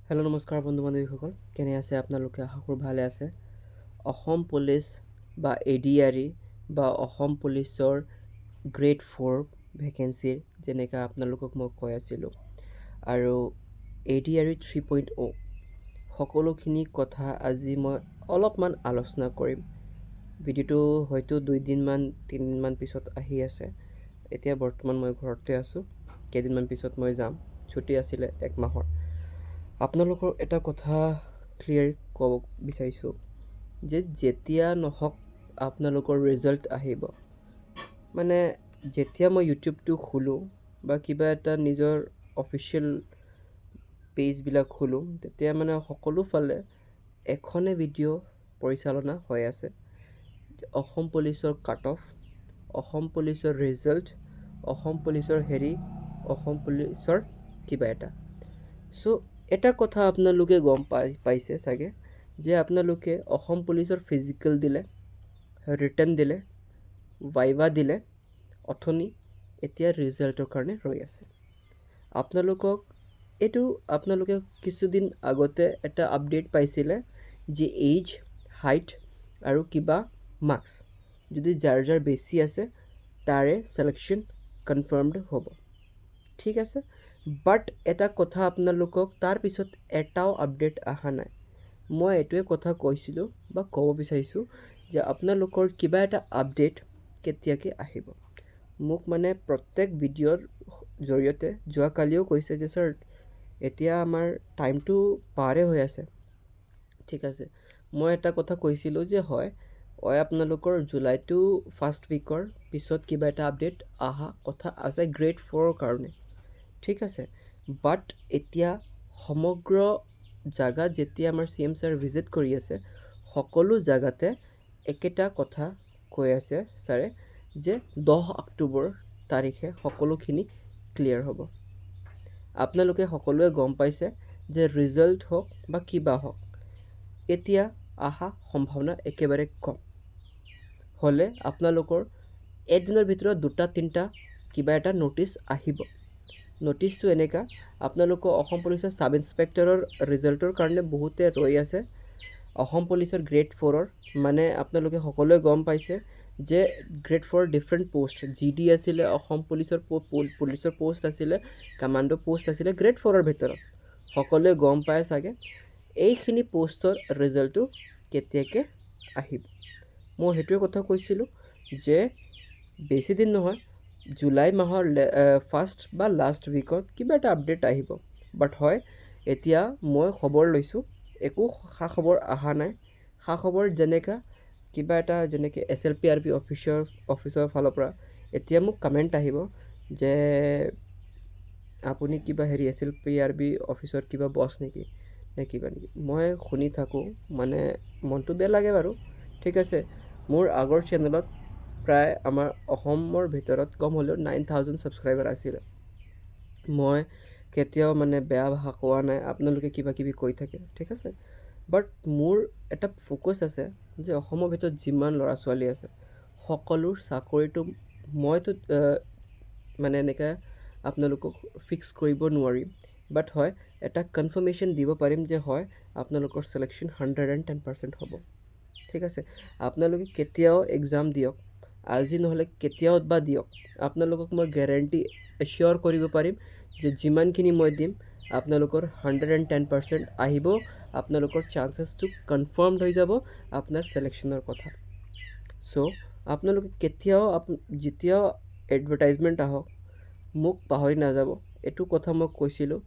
Hello' নমস্কাৰ বন্ধু বান্ধৱীসকল, কেনে আছে আপোনালোকে? আশা কৰোঁ ভালে আছে। অসম পুলিচ বা ADRE বা অসম পুলিচৰ গ্ৰেড 4 ভেকেঞ্চিৰ যেনেকৈ আপোনালোকক মই কৈ আছিলোঁ, আৰু ADRE 3.0 সকলোখিনি কথা আজি মই অলপমান আলোচনা কৰিম। ভিডিঅ'টো হয়তো 2-3দিনমান পিছত আহি আছে। এতিয়া বৰ্তমান মই ঘৰতে আছোঁ, কেইদিনমান পিছত মই যাম। ছুটি আছিলে 1 মাহৰ। আপোনালোকৰ এটা কথা ক্লিয়াৰ ক'ব বিচাৰিছোঁ যে যেতিয়া নহওক আপোনালোকৰ ৰিজাল্ট আহিব, মানে যেতিয়া মই ইউটিউবটো খোলোঁ বা কিবা এটা নিজৰ অফিচিয়েল পেজবিলাক খোলোঁ, তেতিয়া মানে সকলো ফালে এখনে ভিডিঅ' পৰিচালনা হৈ আছে। অসম পুলিচৰ কাট অফ, অসম পুলিচৰ ৰিজাল্ট, অসম পুলিচৰ অসম পুলিচৰ কিবা এটা। চ' এটা কথা আপোনালোকে গম পাইছে চাগে যে আপোনালোকে অসম পুলিচৰ ফিজিকেল দিলে, ৰিটেন দিলে, ভাইভা দিলে, এতিয়া ৰিজাল্টৰ কাৰণে ৰৈ আছে। আপোনালোকে কিছুদিন আগতে এটা আপডেট পাইছিলে যে এইজ, হাইট আৰু কিবা মাৰ্কছ যদি যাৰ বেছি আছে তাৰে চিলেকশ্যন কনফাৰ্মড হ'ব। ঠিক আছে, বাট এটা কথা আপোনালোকক তাৰপিছত এটাও আপডেট অহা নাই। মই এইটোৱে কথা কৈছিলোঁ বা ক'ব বিচাৰিছোঁ যে আপোনালোকৰ কিবা এটা আপডেট কেতিয়াকৈ আহিব। মোক মানে প্ৰত্যেক ভিডিঅ'ৰ জৰিয়তে যোৱাকালিও কৈছে যে ছাৰ এতিয়া আমাৰ টাইমটো পাৰে হৈ আছে। ঠিক আছে, মই এটা কথা কৈছিলোঁ যে হয় আপোনালোকৰ জুলাইটো ফাৰ্ষ্ট উইকৰ পিছত কিবা এটা আপডেট অহা কথা আছে গ্ৰেড 4ৰ কাৰণে। ঠিক আছে, বাট এতিয়া সমগ্ৰ জাগাত যেতিয়া আমাৰ CM ছাৰ ভিজিট কৰি আছে, সকলো জাগাতে একেটা কথা কৈ আছে ছাৰে যে 10 অক্টোবৰ তাৰিখে সকলোখিনি ক্লিয়াৰ হ'ব। আপোনালোকে সকলোৱে গম পাইছে যে ৰিজাল্ট হওক বা কিবা হওক, এতিয়া অহা সম্ভাৱনা একেবাৰে কম। হ'লে আপোনালোকৰ এদিনৰ ভিতৰত 2-3টা কিবা এটা ন'টিচ আহিব। ন'টিচটো এনেকুৱা, আপোনালোকৰ অসম পুলিচৰ ছাব ইন্সপেক্টৰৰ ৰিজাল্টৰ কাৰণে বহুতে ৰৈ আছে। অসম পুলিচৰ গ্ৰেড 4ৰ মানে আপোনালোকে সকলোৱে গম পাইছে যে গ্ৰেড 4 ডিফাৰেণ্ট পোষ্ট, GD আছিলে, অসম পুলিচৰ পোষ্ট আছিলে, কামাণ্ডো পোষ্ট আছিলে গ্ৰেড 4ৰ ভিতৰত। সকলোৱে গম পায় চাগে এইখিনি পোষ্টৰ ৰিজাল্টটো কেতিয়াকৈ আহিব। মই সেইটোৱে কথা কৈছিলোঁ যে বেছি দিন নহয়, জুলাই মাহৰ ফাৰ্ষ্ট বা লাষ্ট উইকত কিবা এটা আপডেট আহিব। বাট হয় এতিয়া মই খবৰ লৈছোঁ একো খা খবৰ অহা নাই। খা খবৰ যেনেকৈ কিবা এটা যেনেকৈ SLPRB অফিচৰ ফালৰ পৰা এতিয়া মোক কমেণ্ট আহিব যে আপুনি কিবা SLPRB অফিচৰ কিবা বছ নেকি নে কিবা নেকি। মই শুনি থাকোঁ, মানে মনটো বেয়া লাগে বাৰু। ঠিক আছে, মোৰ আগৰ চেনেলত প্ৰায় আমাৰ অসমৰ ভিতৰত কম হ'লেও 9000 ছাবস্ক্ৰাইবাৰ আছিলে। মই কেতিয়াও মানে বেয়া ভাষা কোৱা নাই, আপোনালোকে কিবা কিবি কৈ থাকে। ঠিক আছে, বাট মোৰ এটা ফ'কাছ আছে যে অসমৰ ভিতৰত যিমান ল'ৰা ছোৱালী আছে সকলোৰ চাকৰিটো মইতো মানে এনেকৈ আপোনালোকক ফিক্স কৰিব নোৱাৰিম, বাট হয় এটা কনফাৰ্মেশ্যন দিব পাৰিম যে হয় আপোনালোকৰ চিলেকশ্যন 110% হ'ব। ঠিক আছে, আপোনালোকে কেতিয়াও এক্সাম দিয়ক, আজি নহ'লে কেতিয়াও বা দিয়ক, আপোনালোকক মই গেৰাণ্টি এচিয়'ৰ কৰিব পাৰিম যে যিমানখিনি মই দিম আপোনালোকৰ 110% আহিব। আপোনালোকৰ চান্সেছটো কনফাৰ্মড হৈ যাব আপোনাৰ চিলেকশ্যনৰ কথা। চ' আপোনালোকে যেতিয়াও এডভাৰটাইজমেণ্ট আহক মোক পাহৰি নাযাব। এইটো কথা মই কৈছিলোঁ,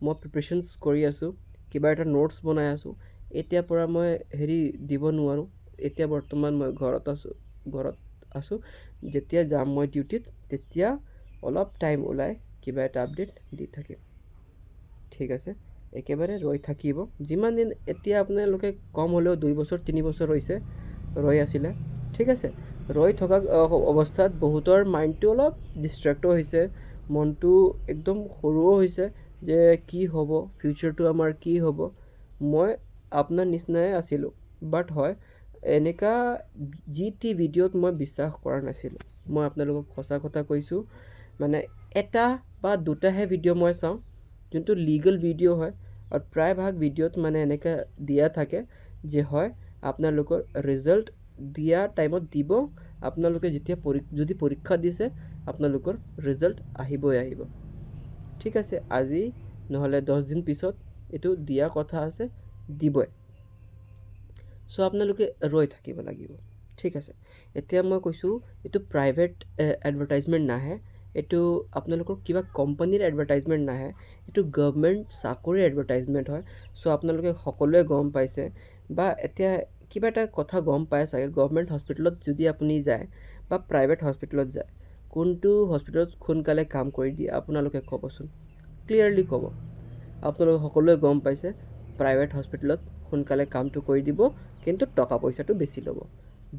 মই প্ৰিপেৰেশ্যনছ কৰি আছোঁ, কিবা এটা নোটছ বনাই আছোঁ। এতিয়াৰ পৰা মই দিব নোৱাৰোঁ। এতিয়া বৰ্তমান মই ঘৰত আছোঁ। যেতিয়া যাম মই ডিউটিত তেতিয়া অলপ টাইম ওলাই কিবা এটা আপডেট দি থাকিম। ঠিক আছে, একেবাৰে ৰৈ থাকিব যিমান দিন। এতিয়া আপোনালোকে কম হ'লেও 2 বছৰ 3 বছৰ ৰৈ আছিলে। ঠিক আছে, ৰৈ থকা অৱস্থাত বহুতৰ মাইণ্ডটো অলপ ডিষ্ট্ৰেক্টো হৈছে, মনটো একদম সৰুও হৈছে যে কি হ'ব, ফিউচাৰটো আমাৰ কি হ'ব। মই আপোনাৰ নিচিনাই আছিলোঁ, বাট হয় এনেকুৱা যি ভিডিঅ'ত মই বিশ্বাস কৰা নাছিলোঁ। মই আপোনালোকক সঁচা কথা কৈছোঁ, মানে এটা বা দুটাহে ভিডিঅ' মই চাওঁ যোনটো লিগেল ভিডিঅ' হয়, আৰু প্ৰায়ভাগ ভিডিঅ'ত মানে এনেকৈ দিয়া থাকে যে হয় আপোনালোকৰ ৰিজাল্ট দিয়া টাইমত দিব, আপোনালোকে যেতিয়া যদি পৰীক্ষা দিছে আপোনালোকৰ ৰিজাল্ট আহিবই আহিব। ঠিক আছে, আজি নহ'লে 10 দিন পিছত এইটো দিয়া কথা আছে, দিবই। চ' আপোনালোকে ৰৈ থাকিব লাগিব। ঠিক আছে, এতিয়া মই কৈছোঁ এইটো প্ৰাইভেট এডভাৰটাইজমেণ্ট নাহে, এইটো আপোনালোকৰ কিবা কোম্পানীৰ এডভাৰটাইজমেণ্ট নাহে, এইটো গভৰ্ণমেণ্ট চাকৰিৰ এডভাৰটাইজমেণ্ট হয়। চ' আপোনালোকে সকলোৱে গম পাইছে, বা এতিয়া কিবা এটা কথা গম পাই চাগে, গভৰ্ণমেণ্ট হস্পিটেলত যদি আপুনি যায় বা প্ৰাইভেট হস্পিটেলত যায়, কোনটো হস্পিটেলত সোনকালে কাম কৰি দিয়ে আপোনালোকে ক'বচোন, ক্লিয়াৰলি ক'ব। আপোনালোকে সকলোৱে গম পাইছে প্ৰাইভেট হস্পিটেলত সোনকালে কামটো কৰি দিব, কিন্তু টকা পইচাটো বেছি ল'ব।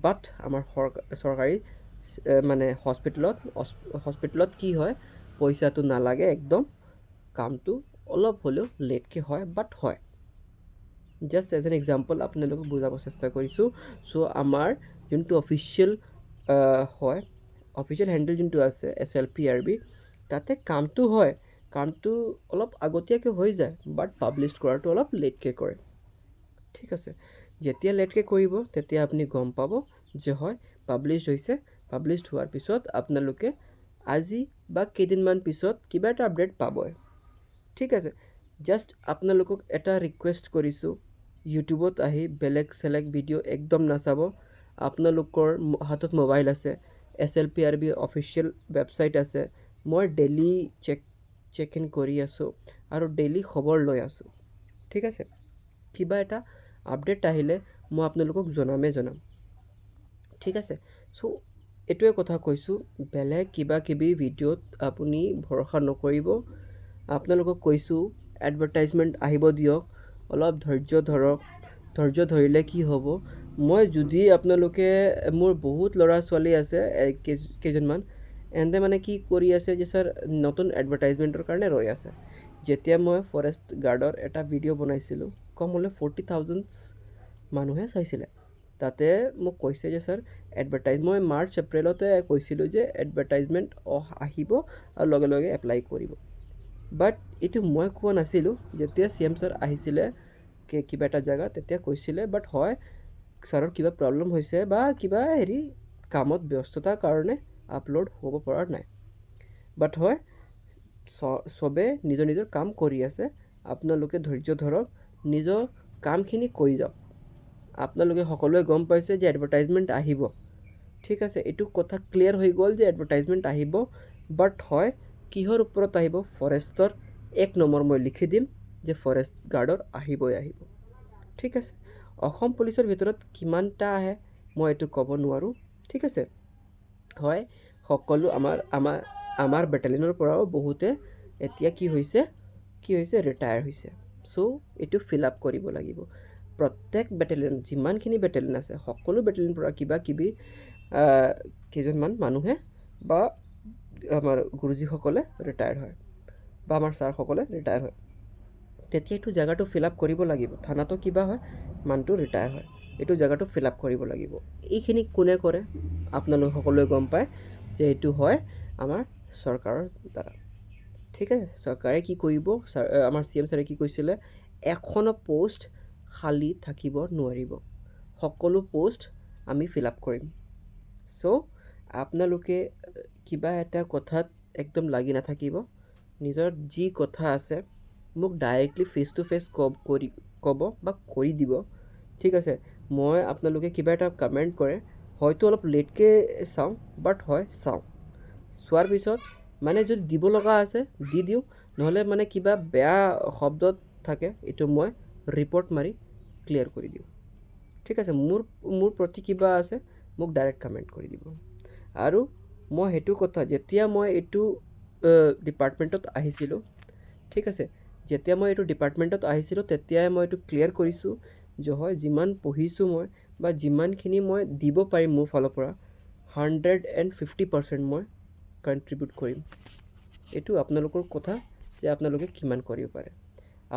বাট আমাৰ চৰকাৰী মানে হস্পিটেলত কি হয়, পইচাটো নালাগে একদম, কামটো অলপ হ'লেও লেটকৈ হয়, বাট হয়। জাষ্ট এজ এন এক্সাম্পল আপোনালোকক বুজাব চেষ্টা কৰিছোঁ। চ' আমাৰ যোনটো অফিচিয়েল হয়, অফিচিয়েল হেণ্ডেল যোনটো আছে SLPRB, তাতে কামটো হয়, কামটো অলপ আগতীয়াকৈ হৈ যায়, বাট পাব্লিছ কৰাটো অলপ লেটকৈ কৰে। ঠিক আছে, যেতিয়া লেটকৈ কৰিব তেতিয়া আপুনি গম পাব যে হয় পাব্লিছ হৈছে। পাব্লিছ হোৱাৰ পিছত আপোনালোকে আজি বা কেইদিনমান পিছত কিবা এটা আপডেট পাবই। ঠিক আছে, জাষ্ট আপোনালোকক এটা ৰিকুৱেষ্ট কৰিছোঁ, ইউটিউবত আহি বেলেগ ভিডিঅ' একদম নাচাব। আপোনালোকৰ হাতত মোবাইল আছে, SLPRB অফিচিয়েল ৱেবছাইট আছে, মই ডেইলি চেক ইন কৰি আছোঁ আৰু ডেইলি খবৰ লৈ আছোঁ। ঠিক আছে, কিবা এটা আপডেট আহিলে মই আপোনালোকক জনাম। ঠিক আছে, চ' এইটোৱে কথা কৈছোঁ, বেলেগ কিবা ভিডিঅ'ত আপুনি ভৰসা নকৰিব। আপোনালোকক কৈছোঁ এডভাৰটাইজমেণ্ট আহিব দিয়ক, অলপ ধৈৰ্য ধৰক। ধৈৰ্য ধৰিলে কি হ'ব, মই যদি আপোনালোকে মোৰ বহুত ল'ৰা ছোৱালী আছে কেইজনমান, এহেঁতে মানে কি কৰি আছে যে ছাৰ নতুন এডভাৰটাইজমেণ্টৰ কাৰণে ৰৈ আছে। যেতিয়া মই ফৰেষ্ট গাৰ্ডৰ এটা ভিডিঅ' বনাইছিলোঁ, কম হ'লে 40,000 মানুহে চাইছিলে। তাতে মোক কৈছে যে ছাৰ মই মাৰ্চ এপ্ৰিলতে কৈছিলোঁ যে এডভাৰটাইজমেণ্ট আহিব আৰু লগে লগে এপ্লাই কৰিব। বাট এইটো মই কোৱা নাছিলোঁ, যেতিয়া CM ছাৰ আহিছিলে কিবা এটা জেগা, তেতিয়া কৈছিলে। বাট হয় ছাৰৰ কিবা প্ৰব্লেম হৈছে বা কিবা কামত ব্যস্ততাৰ কাৰণে আপলোড হ'ব পৰা নাই। বাট হয় চবে নিজৰ কাম কৰি আছে, আপোনালোকে ধৈৰ্য ধৰক, নিজৰ কামখিনি কৰি যাওক। আপোনালোকে সকলোৱে গম পাইছে যে এডভাৰটাইজমেণ্ট আহিব। ঠিক আছে, এইটো কথা ক্লিয়াৰ হৈ গ'ল যে এডভাৰটাইজমেণ্ট আহিব। বাট হয় কিহৰ ওপৰত আহিব, ফৰেষ্টৰ 1 নম্বৰ মই লিখি দিম যে ফৰেষ্ট গাৰ্ডৰ আহিবই আহিব। ঠিক আছে, অসম পুলিচৰ ভিতৰত কিমানটা আহে মই এইটো ক'ব নোৱাৰোঁ। ঠিক আছে, হয় সকলো আমাৰ বেটেলিয়নৰ পৰাও বহুতে এতিয়া কি হৈছে ৰিটায়াৰ হৈছে। চ' এইটো ফিল আপ কৰিব লাগিব। প্ৰত্যেক বেটেলিয়ন, যিমানখিনি বেটেলিয়ন আছে, সকলো বেটেলিয়নৰ পৰা কিবা কেইজনমান মানুহে বা আমাৰ গুৰুজীসকলে ৰিটায়াৰ হয় বা আমাৰ ছাৰসকলে ৰিটায়াৰ হয়। তেতিয়া এইটো জেগাটো ফিল আপ কৰিব লাগিব। থানাতো কিবা হয়, মানুহটো ৰিটায়াৰ হয়, এইটো জেগাটো ফিল আপ কৰিব লাগিব। এইখিনি কোনে কৰে আপোনালোক সকলোৱে গম পায় যে এইটো হয় আমাৰ চৰকাৰৰ দ্বাৰা। ঠিক আছে, চৰকাৰে কি কৰিব, আমাৰ CM ছাৰে কি কৈছিলে, এখনো পোষ্ট খালী থাকিব নোৱাৰিব, সকলো পোষ্ট আমি ফিল আপ কৰিম। চ' আপোনালোকে কিবা এটা কথাত একদম লাগি নাথাকিব, নিজৰ যি কথা আছে মোক ডাইৰেক্টলি ফেচ টু ফেচ ক'ব বা কৰি দিব। ঠিক আছে, মই আপোনালোকে কিবা এটা কমেণ্ট কৰে, হয়তো অলপ লেটকৈ চাওঁ, বাট হয় চাওঁ। চোৱাৰ পিছত মানে যদি দিব লগা আছে দি দিওঁ, নহ'লে মানে কিবা বেয়া শব্দত থাকে, এইটো মই ৰিপৰ্ট মাৰি ক্লিয়াৰ কৰি দিওঁ। ঠিক আছে, মোৰ প্ৰতি কিবা আছে মোক ডাইৰেক্ট কমেণ্ট কৰি দিব। আৰু মই সেইটো কথা যেতিয়া মই এইটো ডিপাৰ্টমেণ্টত আহিছিলোঁ, ঠিক আছে, যেতিয়া মই এইটো ডিপাৰ্টমেণ্টত আহিছিলোঁ তেতিয়াই মই এইটো ক্লিয়াৰ কৰিছোঁ যে হয় যিমান পঢ়িছোঁ মই বা যিমানখিনি মই দিব পাৰিম মোৰ ফালৰ পৰা 150% মই কণ্ট্ৰিবিউট কৰিম। এইটো আপোনালোকৰ কথা যে আপোনালোকে কিমান কৰিব পাৰে,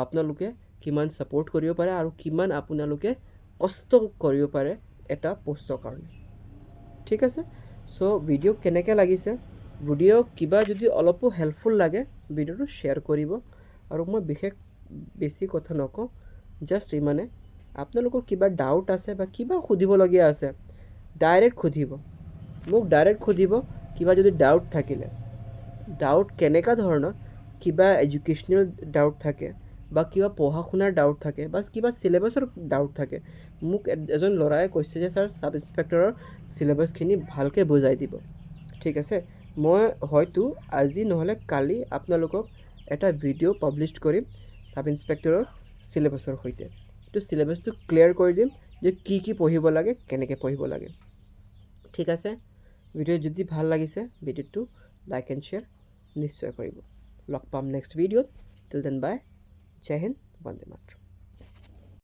আপোনালোকে কিমান ছাপোৰ্ট কৰিব পাৰে আৰু কিমান আপোনালোকে কষ্ট কৰিব পাৰে এটা পষ্টৰ কাৰণে। ঠিক আছে, চ' ভিডিঅ' কেনেকৈ লাগিছে, ভিডিঅ' কিবা যদি অলপো হেল্পফুল লাগে ভিডিঅ'টো শ্বেয়াৰ কৰিব। আৰু মই বেছি কথা নকওঁ, জাষ্ট ইমানে। আপোনালোকৰ কিবা ডাউট আছে বা কিবা সুধিবলগীয়া আছে ডাইৰেক্ট সুধিব, মোক ডাইৰেক্ট সুধিব। কিবা যদি ডাউট থাকিলে, ডাউট কেনেকুৱা ধৰণৰ, কিবা এডুকেশ্যনেল ডাউট থাকে বা কিবা পঢ়া শুনাৰ ডাউট থাকে বা কিবা চিলেবাছৰ ডাউট থাকে, মোক এজন ল'ৰাই কৈছে যে ছাৰ ছাব ইনস্পেক্টৰৰ চিলেবাছখিনি ভালকৈ বুজাই দিব। ঠিক আছে, মই হয়তো আজি নহ'লে কালি আপোনালোকক এটা ভিডিঅ' পাব্লিছ কৰিম ছাব ইনস্পেক্টৰৰ চিলেবাছৰ সৈতে। এইটো চিলেবাছটো ক্লিয়াৰ কৰি দিম যে কি পঢ়িব লাগে, কেনেকৈ পঢ়িব লাগে। ঠিক আছে, ভিডিঅ' যদি ভাল লাগিছে ভিডিঅ'টো লাইক এণ্ড শ্বেয়াৰ নিশ্চয় কৰিব। লগ পাম নেক্সট ভিডিঅ'ত। টিল দেন বাই, জয় হিন্দ, বন্দে মাতৰম।